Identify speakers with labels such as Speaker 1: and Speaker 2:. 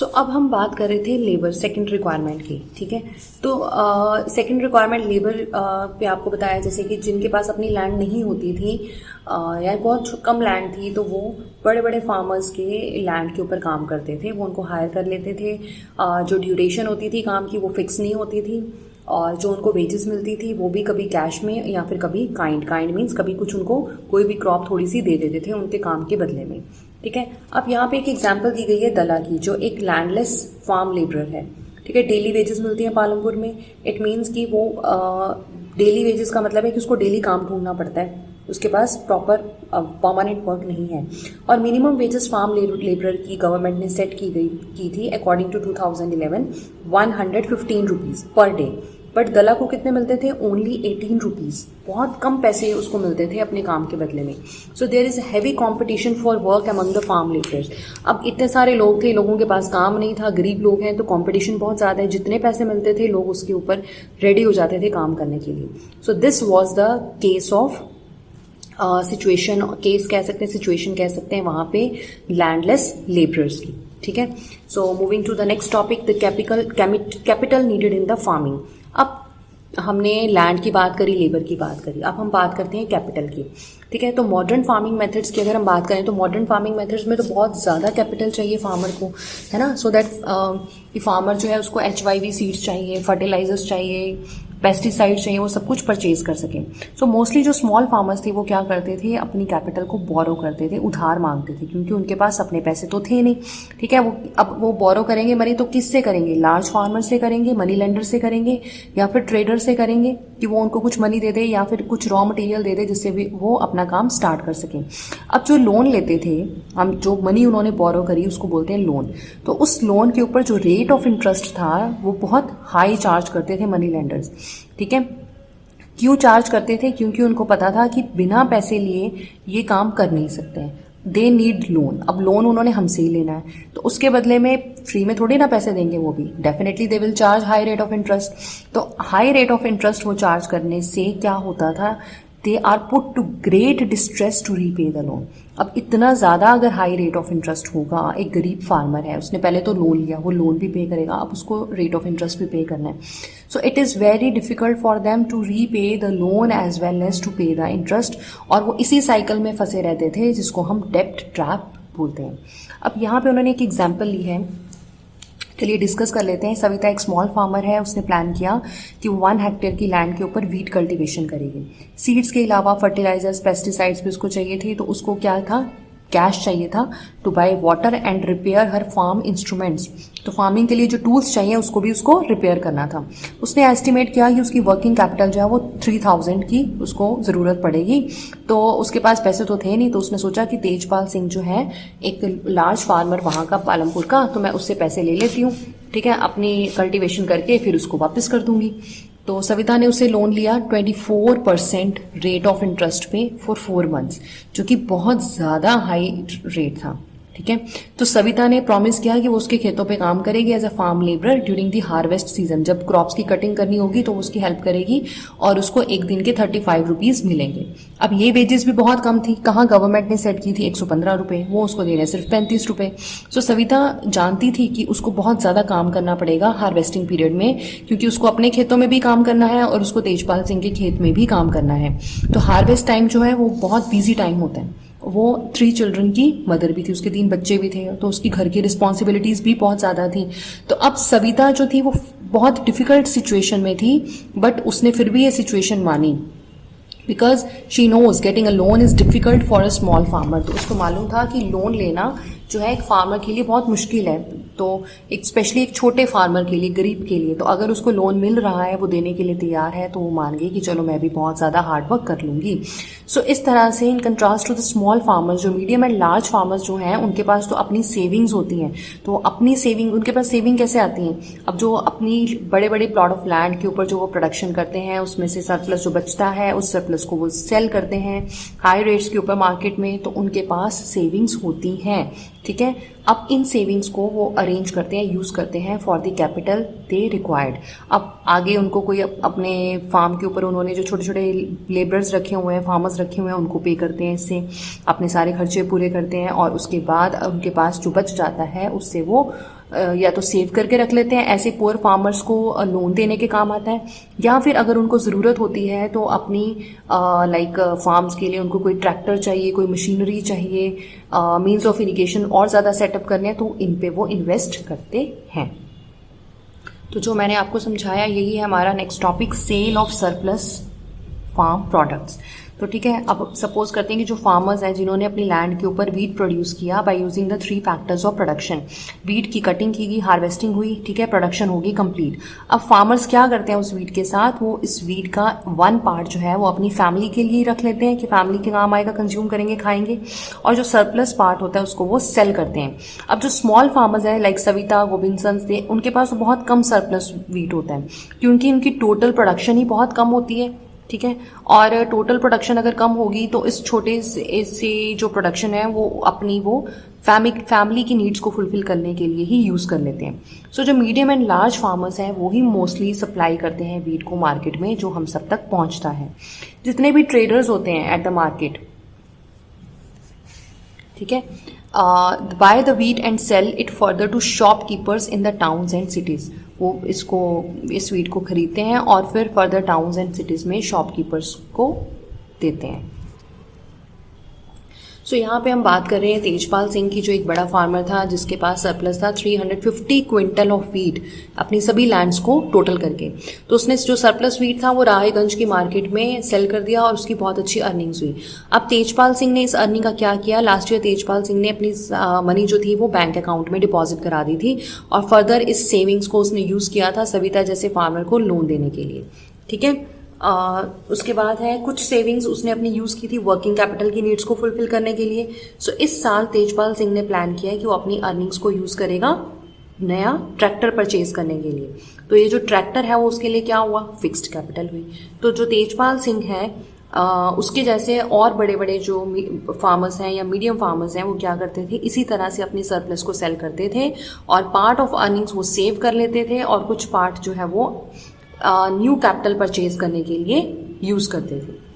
Speaker 1: अब हम बात कर रहे थे लेबर सेकंड रिक्वायरमेंट की, ठीक है। तो सेकंड रिक्वायरमेंट लेबर पे आपको बताया जैसे कि जिनके पास अपनी लैंड नहीं होती थी या बहुत कम लैंड थी, तो वो बड़े बड़े फार्मर्स के लैंड के ऊपर काम करते थे, वो उनको हायर कर लेते थे। जो ड्यूरेशन होती थी काम की वो फिक्स नहीं होती थी, और जो उनको वेजेस मिलती थी वो भी कभी कैश में या फिर कभी काइंड मीन्स कभी कुछ उनको कोई भी क्रॉप थोड़ी सी दे देते थे उनके काम के बदले में, ठीक है। अब यहाँ पे एक एग्जांपल दी गई है दला की, जो एक लैंडलेस फार्म लेबरर है, ठीक है। डेली वेजेस मिलती हैं पालमपुर में। इट मीन्स कि वो डेली वेजेस का मतलब है कि उसको डेली काम ढूंढना पड़ता है, उसके पास प्रॉपर परमानेंट वर्क नहीं है। और मिनिमम वेजेस फार्म लेबरर की गवर्नमेंट ने सेट की थी according to 2011 115 rupees per day. But Dala को कितने मिलते थे? Only 18 rupees. बहुत कम पैसे उसको मिलते थे अपने काम के बदले में। So there is heavy competition for work among the farm labourers. अब इतने सारे लोग थे, लोगों के पास काम नहीं था, गरीब लोग हैं, तो कंपटीशन बहुत ज़्यादा है। जितने पैसे मिलते थे लोग उसके ऊपर रेडी हो जाते थे काम करने के लिए। So this was the case of situation, case कह सकते हैं, सिचुएशन कह सकते हैं वहाँ पे लैंडलेस लेबरर्स की, ठीक है। So moving to the next topic, the capital needed in the farming. अब हमने लैंड की बात करी, लेबर की बात करी, अब हम बात करते हैं कैपिटल की, ठीक है। तो मॉडर्न फार्मिंग मेथड्स की अगर हम बात करें तो मॉडर्न फार्मिंग मेथड्स में तो बहुत ज़्यादा कैपिटल चाहिए फार्मर को, है ना। सो दैट कि फार्मर जो है उसको HYV सीड्स चाहिए, फर्टिलाइजर्स चाहिए, पेस्टिसाइड्स चाहिए, वो सब कुछ परचेज कर सकें। सो मोस्टली जो स्मॉल फार्मर्स थे वो क्या करते थे, अपनी कैपिटल को बोरो करते थे, उधार मांगते थे, क्योंकि उनके पास अपने पैसे तो थे नहीं, ठीक है। वो बोरो करेंगे मनी तो किससे करेंगे? लार्ज फार्मर से करेंगे, मनी लेंडर से करेंगे, या फिर ट्रेडर से करेंगे कि वो उनको कुछ मनी दे दे या फिर कुछ रॉ मटेरियल दे दे जिससे भी वो अपना काम स्टार्ट कर सकें। अब जो लोन लेते थे हम, जो मनी उन्होंने बोरो करी उसको बोलते हैं लोन। तो उस लोन के ऊपर जो रेट ऑफ इंटरेस्ट था वो बहुत हाई चार्ज करते थे मनी लेंडर्स, ठीक है। क्यों चार्ज करते थे? क्योंकि उनको पता था कि बिना पैसे लिए ये काम कर नहीं सकते हैं, दे नीड लोन। अब लोन उन्होंने हमसे ही लेना है, तो उसके बदले में फ्री में थोड़ी ना पैसे देंगे, वो भी definitely they will charge high rate of interest. तो हाई रेट ऑफ इंटरेस्ट वो चार्ज करने से क्या होता था, they are put to great distress to repay the loan. अब इतना ज़्यादा अगर हाई रेट ऑफ इंटरेस्ट होगा, एक गरीब फार्मर है, उसने पहले तो लोन लिया, वो लोन भी पे करेगा, अब उसको रेट ऑफ इंटरेस्ट भी पे करना है। So it is very difficult for them to repay the loan as well as to pay the interest, और वो इसी साइकिल में फंसे रहते थे जिसको हम डेब्ट ट्रैप बोलते हैं। अब यहाँ पे उन्होंने एक एग्जाम्पल ली है, चलिए डिस्कस कर लेते हैं। सविता एक स्मॉल फार्मर है, उसने प्लान किया कि वो 1 हेक्टेयर की लैंड के ऊपर वीट कल्टीवेशन करेगी। सीड्स के अलावा फर्टिलाइजर्स, पेस्टिसाइड्स भी उसको चाहिए थे, तो उसको क्या था, कैश चाहिए था to buy water and repair her farm instruments. तो फार्मिंग के लिए जो टूल्स चाहिए उसको भी उसको रिपेयर करना था। उसने एस्टिमेट किया कि उसकी वर्किंग कैपिटल जो है वो 3000 की उसको ज़रूरत पड़ेगी। तो उसके पास पैसे तो थे नहीं, तो उसने सोचा कि तेजपाल सिंह जो है एक लार्ज फार्मर वहाँ का पालमपुर का, तो मैं उससे पैसे ले लेती हूँ, ठीक है, अपनी कल्टीवेशन करके फिर उसको वापस कर दूंगी। तो सविता ने उसे लोन लिया 24% रेट ऑफ इंटरेस्ट पे फॉर 4 मंथ्स, जो कि बहुत ज़्यादा हाई रेट था, ठीक है। तो सविता ने प्रॉमिस किया कि वो उसके खेतों पे काम करेगी as a farm labourer during the harvest season. जब क्रॉप्स की कटिंग करनी होगी तो उसकी हेल्प करेगी और उसको एक दिन के 35 रुपीज़ मिलेंगे। अब ये वेजेस भी बहुत कम थी, कहाँ गवर्नमेंट ने सेट की थी 115 रुपये, वो उसको दे रहे हैं सिर्फ 35 रुपये। सो सविता जानती थी कि उसको बहुत ज़्यादा काम करना पड़ेगा हार्वेस्टिंग पीरियड में, क्योंकि उसको अपने खेतों में भी काम करना है और उसको तेजपाल सिंह के खेत में भी काम करना है। तो हार्वेस्ट टाइम जो है वो बहुत बिजी टाइम होता है। वो 3 चिल्ड्रन की मदर भी थी, उसके 3 बच्चे भी थे, तो उसकी घर की रिस्पॉन्सिबिलिटीज़ भी बहुत ज़्यादा थी। तो अब सविता जो थी वो बहुत डिफ़िकल्ट सिचुएशन में थी, बट उसने फिर भी ये सिचुएशन मानी, because she knows getting a loan is difficult for a small farmer. तो उसको मालूम था कि लोन लेना जो है एक फार्मर के लिए बहुत मुश्किल है, तो एक स्पेशली एक छोटे फार्मर के लिए, गरीब के लिए। तो अगर उसको लोन मिल रहा है, वो देने के लिए तैयार है, तो वो मान गई कि चलो मैं भी बहुत ज़्यादा हार्ड वर्क कर लूँगी। सो इस तरह से in contrast to the small farmers, जो मीडियम एंड लार्ज फार्मर्स जो हैं उनके पास तो अपनी सेविंग्स होती हैं, तो अपनी सेविंग, उनके पास सेविंग कैसे आती हैं? अब जो अपनी बड़े बड़े प्लॉट ऑफ लैंड के ऊपर जो वो प्रोडक्शन करते हैं उसमें से सरप्लस जो बचता है उस सरप्लस को वो सेल करते हैं हाई रेट्स के ऊपर मार्केट में, तो उनके पास सेविंग्स होती हैं, ठीक है। अब इन सेविंग्स को वो अरेंज करते हैं, यूज़ करते हैं for the capital they required. अब आगे उनको कोई अपने फार्म के ऊपर उन्होंने जो छोटे छोटे लेबरर्स रखे हुए हैं, फार्मर्स रखे हुए हैं, उनको पे करते हैं, इससे अपने सारे खर्चे पूरे करते हैं, और उसके बाद उनके पास जो बच जाता है उससे वो या तो सेव करके रख लेते हैं, ऐसे पुअर फार्मर्स को लोन देने के काम आता है, या फिर अगर उनको ज़रूरत होती है तो अपनी लाइक फार्म्स के लिए उनको कोई ट्रैक्टर चाहिए, कोई मशीनरी चाहिए, मीन्स ऑफ इरिगेशन और ज़्यादा सेटअप करने हैं तो इन पे वो इन्वेस्ट करते हैं। तो जो मैंने आपको समझाया यही है हमारा next topic, sale of surplus farm products. तो ठीक है, अब सपोज करते हैं कि जो फार्मर्स हैं जिन्होंने अपनी लैंड के ऊपर वीट प्रोड्यूस किया by using the 3 factors of production, wheat की कटिंग की गई, हार्वेस्टिंग हुई, ठीक है, प्रोडक्शन होगी कंप्लीट। अब फार्मर्स क्या करते हैं उस वीट के साथ, वो इस वीट का 1 पार्ट जो है वो अपनी फैमिली के लिए रख लेते हैं कि फैमिली के काम आएगा, कंज्यूम करेंगे, खाएंगे, और जो सरप्लस पार्ट होता है उसको वो सेल करते हैं। अब जो स्मॉल फार्मर्स हैं लाइक सविता, गोबिंदसंस थे, उनके पास बहुत कम सरप्लस वीट होता है क्योंकि उनकी टोटल प्रोडक्शन ही बहुत कम होती है, ठीक है, और टोटल प्रोडक्शन अगर कम होगी तो इस छोटे से जो प्रोडक्शन है वो अपनी वो फैमिली की नीड्स को फुलफिल करने के लिए ही यूज़ कर लेते हैं। सो जो मीडियम एंड लार्ज फार्मर्स हैं वो ही मोस्टली सप्लाई करते हैं वीट को मार्केट में, जो हम सब तक पहुंचता है। जितने भी ट्रेडर्स होते हैं एट द मार्केट, ठीक है, buy the wheat and sell it further to shopkeepers in the towns and cities, वो इस वीट को खरीदते हैं और फिर फर्दर टाउन्स एंड सिटीज़ में शॉपकीपर्स को देते हैं। सो यहाँ पे हम बात कर रहे हैं तेजपाल सिंह की, जो एक बड़ा फार्मर था जिसके पास सरप्लस था 350 क्विंटल ऑफ वीट अपनी सभी लैंड्स को टोटल करके। तो उसने जो सरप्लस वीट था वो रायगंज की मार्केट में सेल कर दिया और उसकी बहुत अच्छी अर्निंग्स हुई। अब तेजपाल सिंह ने इस अर्निंग का क्या किया, लास्ट ईयर तेजपाल सिंह ने अपनी मनी जो थी वो बैंक अकाउंट में डिपॉजिट करा दी थी और फर्दर इस सेविंग्स को उसने यूज़ किया था सविता जैसे फार्मर को लोन देने के लिए, ठीक है। उसके बाद है कुछ सेविंग्स उसने अपनी यूज़ की थी वर्किंग कैपिटल की नीड्स को फुलफिल करने के लिए। सो इस साल तेजपाल सिंह ने प्लान किया है कि वो अपनी अर्निंग्स को यूज़ करेगा नया ट्रैक्टर परचेज करने के लिए। तो ये जो ट्रैक्टर है वो उसके लिए क्या हुआ, फिक्स्ड कैपिटल हुई। तो जो तेजपाल सिंह है उसके जैसे और बड़े बड़े जो फार्मर्स हैं या मीडियम फार्मर्स हैं वो क्या करते थे, इसी तरह से अपनी सरप्लस को सेल करते थे और पार्ट ऑफ अर्निंग्स वो सेव कर लेते थे और कुछ पार्ट जो है वो न्यू कैपिटल परचेज करने के लिए यूज़ करते थे।